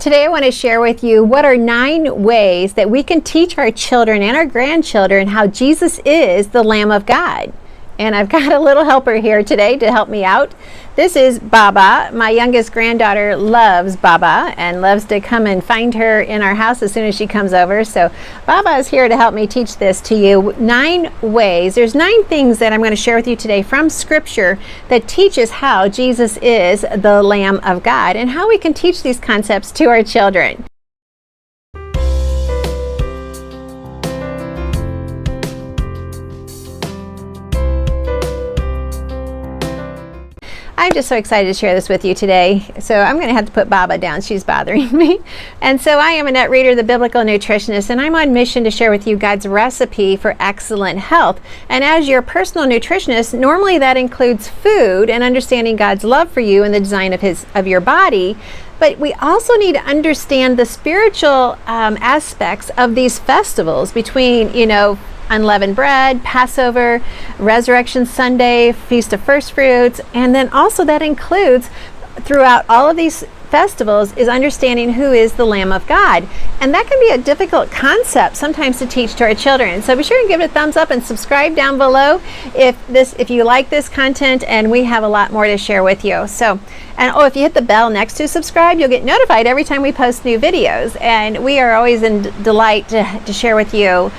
Today I want to share with you what are 9 ways that we can teach our children and our grandchildren how Jesus is the Lamb of God. And I've got a little helper here today to help me out. This is Baba. My youngest granddaughter loves Baba and loves to come and find her in our house as soon as she comes over. So Baba is here to help me teach this to you. 9 ways. There's 9 things that I'm going to share with you today from Scripture that teaches how Jesus is the Lamb of God and how we can teach these concepts to our children. I'm just so excited to share this with you today. So I'm going to have to put Baba down. She's bothering me. And so I am Annette Reeder, the Biblical Nutritionist, and I'm on mission to share with you God's recipe for excellent health. And as your personal nutritionist, normally that includes food and understanding God's love for you and the design of your body. But we also need to understand the spiritual aspects of these festivals between, unleavened bread, Passover, Resurrection Sunday, Feast of First Fruits, and then also that includes throughout all of these festivals is understanding who is the Lamb of God. And that can be a difficult concept sometimes to teach to our children. So be sure and give it a thumbs up and subscribe down below if you like this content, and we have a lot more to share with you. If you hit the bell next to subscribe, you'll get notified every time we post new videos. And we are always in delight to share with you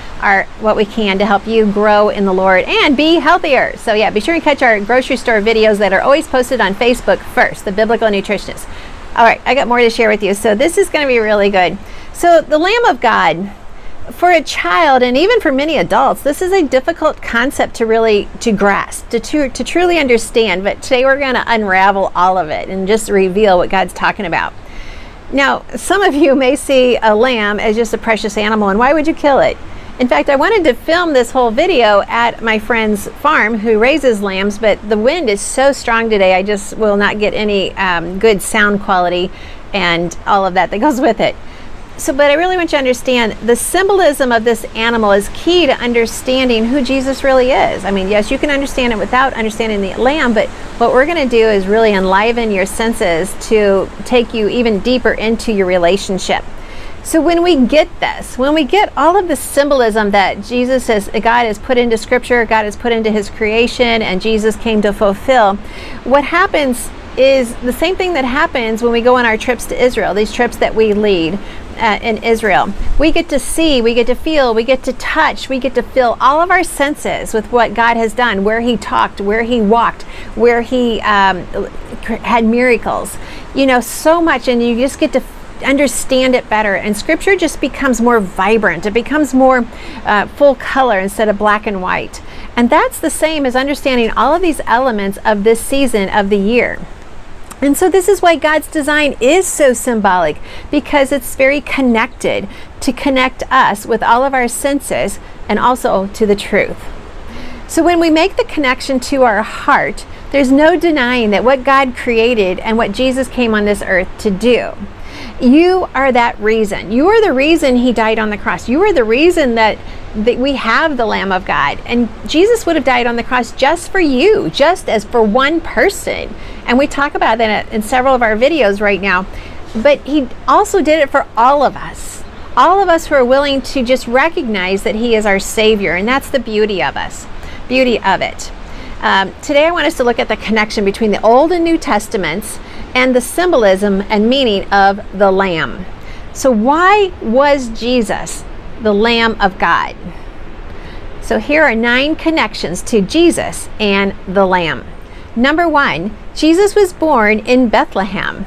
what we can to help you grow in the Lord and be healthier. So yeah, be sure and catch our grocery store videos that are always posted on Facebook first, the Biblical Nutritionist. All right, I got more to share with you. So this is going to be really good. So the Lamb of God, for a child and even for many adults, this is a difficult concept to grasp, to truly understand. But today we're going to unravel all of it and just reveal what God's talking about. Now, some of you may see a lamb as just a precious animal, and why would you kill it? In fact, I wanted to film this whole video at my friend's farm who raises lambs, but the wind is so strong today, I just will not get any good sound quality and all of that goes with it. But I really want you to understand the symbolism of this animal is key to understanding who Jesus really is. I mean, yes, you can understand it without understanding the lamb, but what we're going to do is really enliven your senses to take you even deeper into your relationship. So when we get all of the symbolism that God has put into Scripture, God has put into His creation, and Jesus came to fulfill, what happens is the same thing that happens when we go on our trips to Israel, these trips that we lead in Israel. We get to see, we get to feel, we get to touch, we get to fill all of our senses with what God has done, where He talked, where He walked, where He had miracles, so much, and you just get to understand it better, and Scripture just becomes more vibrant. It becomes more full color instead of black and white. And that's the same as understanding all of these elements of this season of the year. And so this is why God's design is so symbolic, because it's very connected to connect us with all of our senses and also to the truth. So when we make the connection to our heart, there's no denying that what God created and what Jesus came on this earth to do. You are that reason. You are the reason He died on the cross. You are the reason that we have the Lamb of God. And Jesus would have died on the cross just for you, just as for one person. And we talk about that in several of our videos right now. But He also did it for all of us who are willing to just recognize that He is our Savior. And that's the beauty of it. Today I want us to look at the connection between the Old and New Testaments and the symbolism and meaning of the Lamb. So why was Jesus the Lamb of God? So here are 9 connections to Jesus and the Lamb. Number 1, Jesus was born in Bethlehem.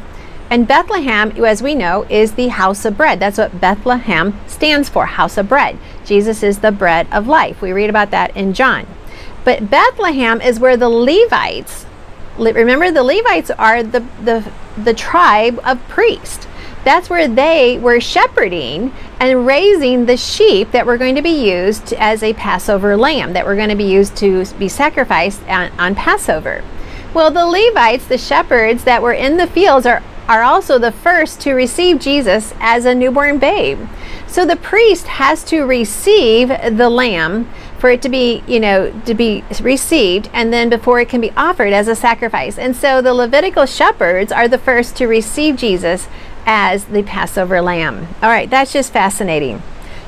And Bethlehem, as we know, is the house of bread. That's what Bethlehem stands for, house of bread. Jesus is the bread of life. We read about that in John. But Bethlehem is where the Levites, remember the Levites are the tribe of priests. That's where they were shepherding and raising the sheep that were going to be used as a Passover lamb, that were going to be used to be sacrificed on Passover. Well, the Levites, the shepherds that were in the fields, are also the first to receive Jesus as a newborn babe. So the priest has to receive the lamb for it to be, to be received, and then before it can be offered as a sacrifice. And so the Levitical shepherds are the first to receive Jesus as the Passover lamb. All right, that's just fascinating.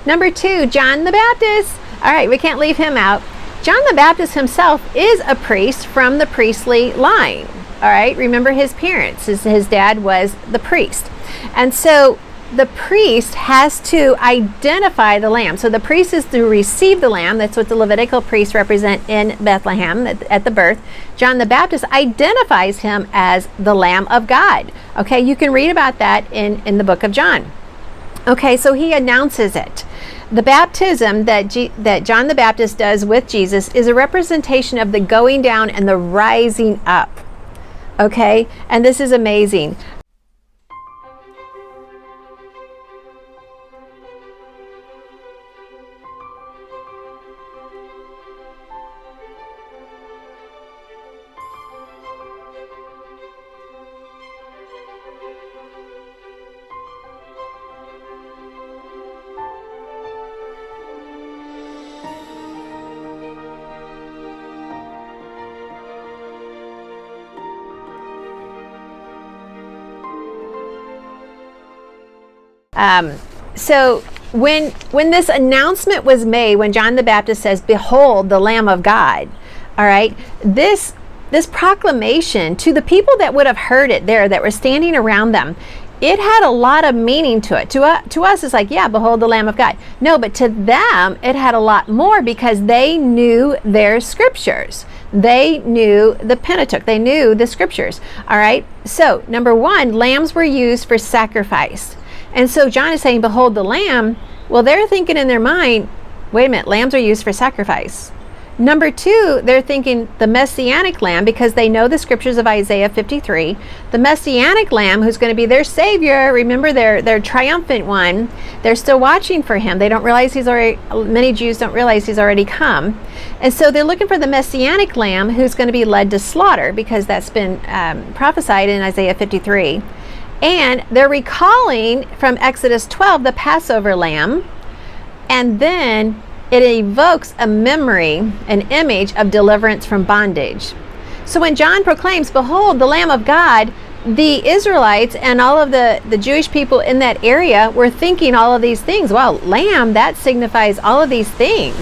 Number 2, John the Baptist. All right, we can't leave him out. John the Baptist himself is a priest from the priestly line. All right, remember his parents. His dad was the priest. And so the priest has to identify the lamb. So the priest is to receive the lamb. That's what the Levitical priests represent in Bethlehem at the birth. John the Baptist identifies him as the Lamb of God. Okay, you can read about that in the book of John. Okay, so he announces it. The baptism that John the Baptist does with Jesus is a representation of the going down and the rising up. Okay, and this is amazing. So when this announcement was made, when John the Baptist says, "Behold, the Lamb of God," all right, this proclamation to the people that would have heard it there, that were standing around them, it had a lot of meaning to it. To us, it's like, yeah, behold the Lamb of God. No, but to them, it had a lot more because they knew their scriptures. They knew the Pentateuch. They knew the scriptures. All right. So number 1, lambs were used for sacrifice. And so John is saying, behold the lamb. Well, they're thinking in their mind, wait a minute, lambs are used for sacrifice. Number 2, they're thinking the Messianic lamb, because they know the scriptures of Isaiah 53. The Messianic lamb who's going to be their savior. Remember, their triumphant one. They're still watching for him. They don't realize many Jews don't realize he's already come. And so they're looking for the Messianic lamb who's going to be led to slaughter, because that's been prophesied in Isaiah 53. And they're recalling from Exodus 12 the Passover lamb, and then it evokes a memory, an image of deliverance from bondage. So when John proclaims, "Behold, the Lamb of God," the Israelites and all of the Jewish people in that area were thinking all of these things. Well, lamb, that signifies all of these things.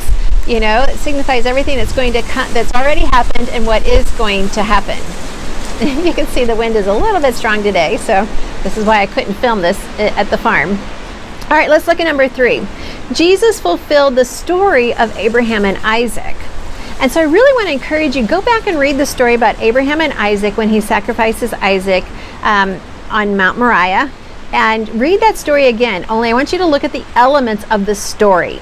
You know, it signifies everything that's going to come, that's already happened, and what is going to happen. You can see the wind is a little bit strong today, so this is why I couldn't film this at the farm. All right, let's look at number 3. Jesus fulfilled the story of Abraham and Isaac. And so I really want to encourage you, go back and read the story about Abraham and Isaac when he sacrifices Isaac on Mount Moriah, and read that story again. Only I want you to look at the elements of the story.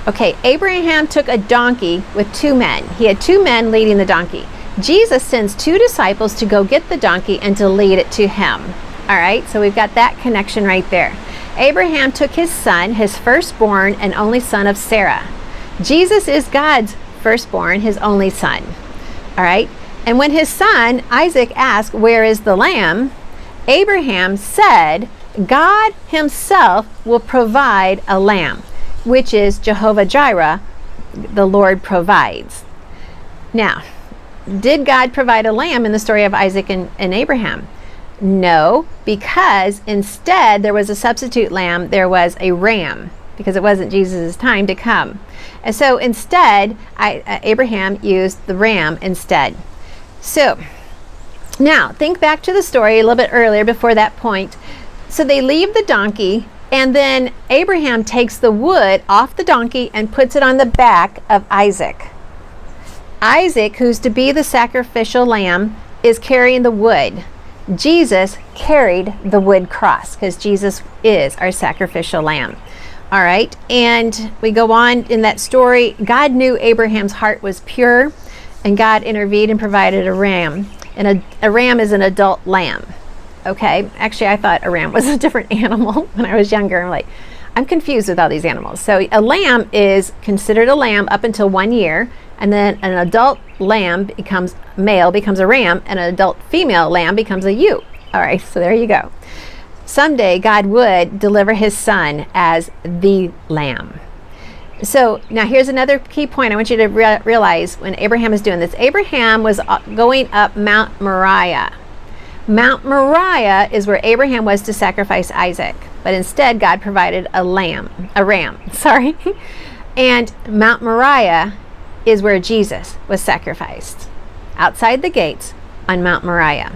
Okay, Abraham took a donkey with 2 men. He had 2 men leading the donkey. Jesus sends 2 disciples to go get the donkey and to lead it to him. All right, so we've got that connection right there. Abraham took his son, his firstborn and only son of Sarah. Jesus is God's firstborn, his only son. All right, and when his son Isaac asked, "Where is the lamb?" Abraham said, "God himself will provide a lamb," which is Jehovah Jireh, the Lord provides. Now, did God provide a lamb in the story of Isaac and Abraham? No, because instead there was a substitute lamb. There was a ram, because it wasn't Jesus' time to come. And so instead, Abraham used the ram instead. So now think back to the story a little bit earlier before that point. So they leave the donkey, and then Abraham takes the wood off the donkey and puts it on the back of Isaac. Isaac, who's to be the sacrificial lamb, is carrying the wood. Jesus carried the wood cross, because Jesus is our sacrificial lamb. All right, and we go on in that story. God knew Abraham's heart was pure, and God intervened and provided a ram. And a ram is an adult lamb. Okay, actually I thought a ram was a different animal when I was younger. I'm confused with all these animals. So a lamb is considered a lamb up until 1 year, and then an adult lamb becomes a ram, and an adult female lamb becomes a ewe. All right, so there you go. Someday God would deliver his son as the lamb. So now here's another key point I want you to realize when Abraham is doing this. Abraham was going up Mount Moriah. Mount Moriah is where Abraham was to sacrifice Isaac, but instead God provided a ram, sorry. And Mount Moriah is where Jesus was sacrificed, outside the gates on Mount Moriah.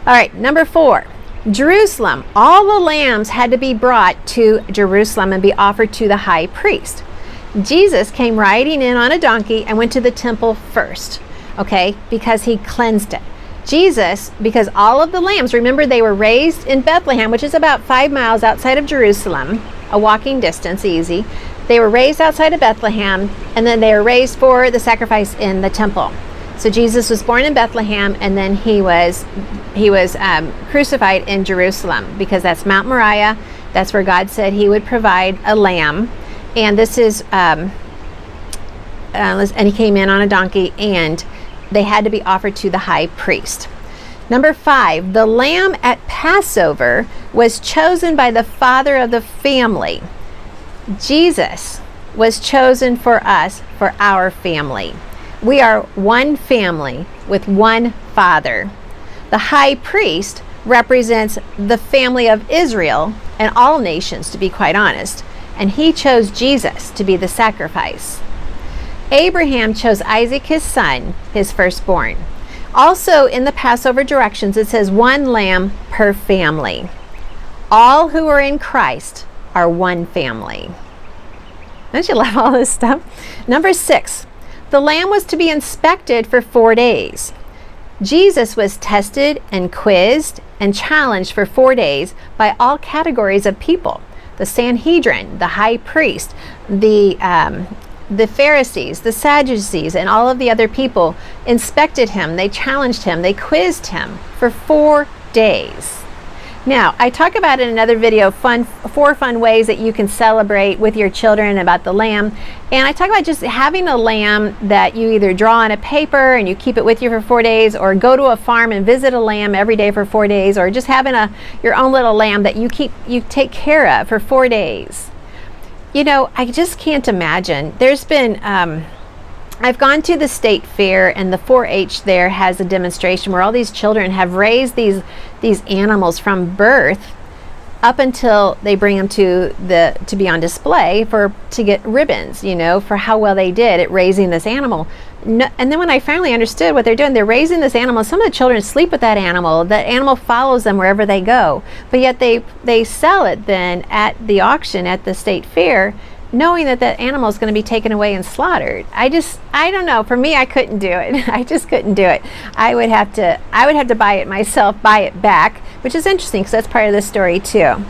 All right, number 4, Jerusalem. All the lambs had to be brought to Jerusalem and be offered to the high priest. Jesus came riding in on a donkey and went to the temple first, okay, because he cleansed it. Jesus, because all of the lambs, remember they were raised in Bethlehem, which is about 5 miles outside of Jerusalem, a walking distance, easy. They were raised outside of Bethlehem, and then they were raised for the sacrifice in the temple. So Jesus was born in Bethlehem, and then he was crucified in Jerusalem, because that's Mount Moriah. That's where God said he would provide a lamb. And this is, and he came in on a donkey, and they had to be offered to the high priest. Number 5, the lamb at Passover was chosen by the father of the family. Jesus was chosen for us, for our family. We are one family with one father. The high priest represents the family of Israel and all nations, to be quite honest, and he chose Jesus to be the sacrifice. Abraham chose Isaac, his son, his firstborn. Also in the Passover directions, it says 1 lamb per family. All who are in Christ are one family. Don't you love all this stuff? Number 6, the lamb was to be inspected for 4 days. Jesus was tested and quizzed and challenged for 4 days by all categories of people. The Sanhedrin, the high priest, the Pharisees, the Sadducees, and all of the other people inspected him. They challenged him. They quizzed him for 4 days. Now, I talk about in another video 4 fun ways that you can celebrate with your children about the lamb. And I talk about just having a lamb that you either draw on a paper and you keep it with you for 4 days, or go to a farm and visit a lamb every day for 4 days, or just having your own little lamb that you take care of for 4 days. You know, I just can't imagine. There's been, I've gone to the state fair, and the 4-H there has a demonstration where all these children have raised these animals from birth up until they bring them to be on display to get ribbons, you know, for how well they did at raising this animal. No, and then when I finally understood what they're doing, they're raising this animal. Some of the children sleep with that animal. That animal follows them wherever they go. But yet they sell it then at the auction at the state fair, knowing that that animal is going to be taken away and slaughtered. I don't know. For me, I couldn't do it. I just couldn't do it. I would have to buy it myself, buy it back, which is interesting because that's part of the story too.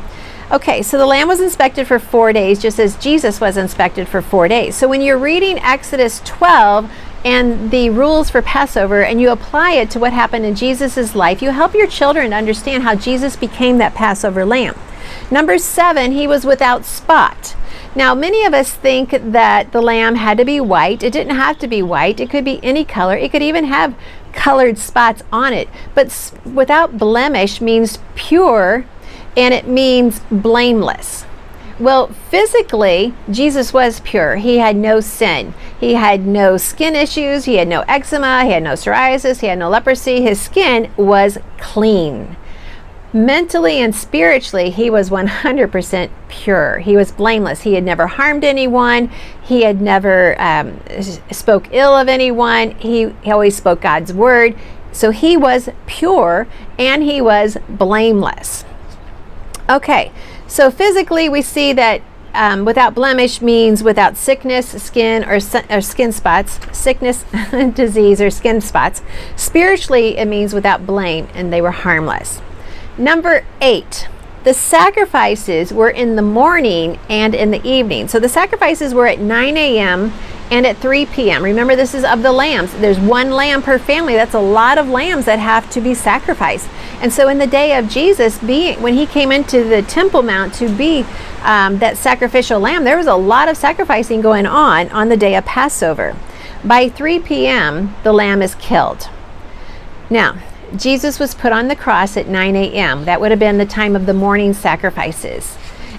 Okay, so the lamb was inspected for 4 days, just as Jesus was inspected for 4 days. So when you're reading Exodus 12 and the rules for Passover, and you apply it to what happened in Jesus's life, you help your children to understand how Jesus became that Passover lamb. Number 7, he was without spot. Now, many of us think that the lamb had to be white. It didn't have to be white. It could be any color. It could even have colored spots on it. But without blemish means pure, and it means blameless. Well, physically, Jesus was pure. He had no sin. He had no skin issues. He had no eczema. He had no psoriasis. He had no leprosy. His skin was clean. Mentally and spiritually, he was 100% pure. He was blameless. He had never harmed anyone. He had never spoke ill of anyone. He always spoke God's word. So he was pure and he was blameless. Okay, so physically we see that without blemish means without sickness, skin, or skin spots, sickness, disease, or skin spots. Spiritually, it means without blame, and they were harmless. Number 8, the sacrifices were in the morning and in the evening. So the sacrifices were at 9 a.m. and at 3 p.m. Remember, this is of the lambs. There's 1 lamb per family. That's a lot of lambs that have to be sacrificed. And so in the day of Jesus, when he came into the Temple Mount to be that sacrificial lamb, there was a lot of sacrificing going on the day of Passover. By 3 p.m., the lamb is killed. Now, Jesus was put on the cross at 9 a.m. That would have been the time of the morning sacrifices.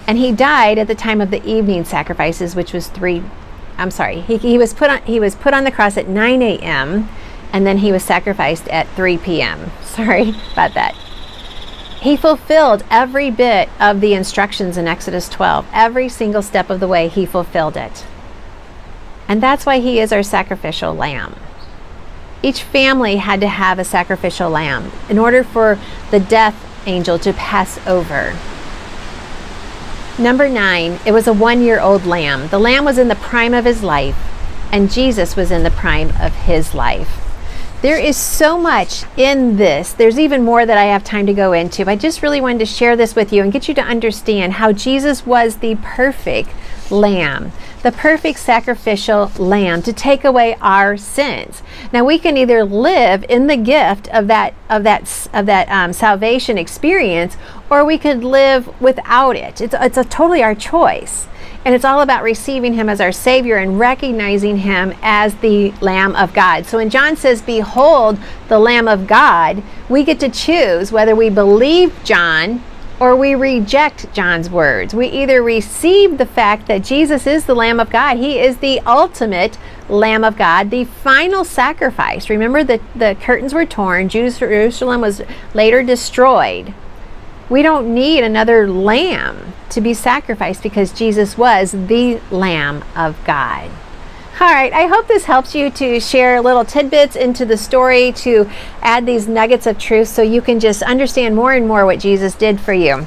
And he died at the time of the evening sacrifices, which was he was put on the cross at 9 a.m. and then he was sacrificed at 3 p.m. Sorry about that. He fulfilled every bit of the instructions in Exodus 12. Every single step of the way, he fulfilled it. And that's why he is our sacrificial lamb. Each family had to have a sacrificial lamb in order for the death angel to pass over. Number 9, it was a 1-year-old lamb. The lamb was in the prime of his life, and Jesus was in the prime of his life. There is so much in this. There's even more that I have time to go into. I just really wanted to share this with you and get you to understand how Jesus was the perfect lamb, the perfect sacrificial lamb to take away our sins. Now we can either live in the gift of that salvation experience, or we could live without it. It's a totally our choice. And it's all about receiving him as our Savior and recognizing him as the Lamb of God. So when John says, "Behold, the Lamb of God," we get to choose whether we believe John or we reject John's words. We either receive the fact that Jesus is the Lamb of God. He is the ultimate Lamb of God, the final sacrifice. Remember that the curtains were torn. Jerusalem was later destroyed. We don't need another lamb to be sacrificed because Jesus was the Lamb of God. All right, I hope this helps you to share little tidbits into the story, to add these nuggets of truth so you can just understand more and more what Jesus did for you.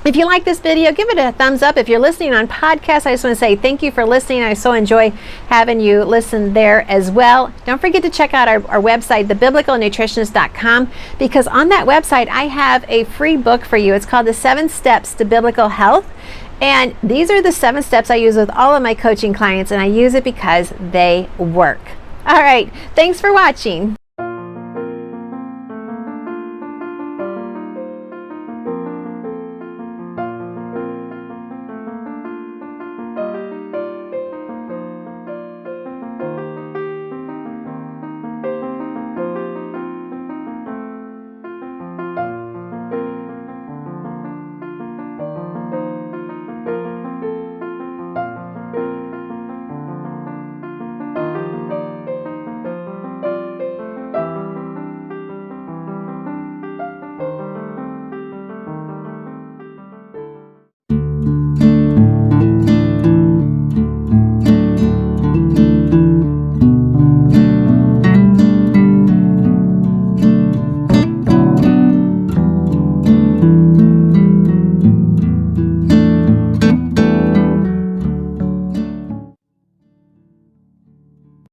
If you like this video, give it a thumbs up. If you're listening on podcast, I just want to say thank you for listening. I so enjoy having you listen there as well. Don't forget to check out our website, thebiblicalnutritionist.com, because on that website, I have a free book for you. It's called The 7 Steps to Biblical Health. And these are the 7 steps I use with all of my coaching clients, and I use it because they work. All right, thanks for watching.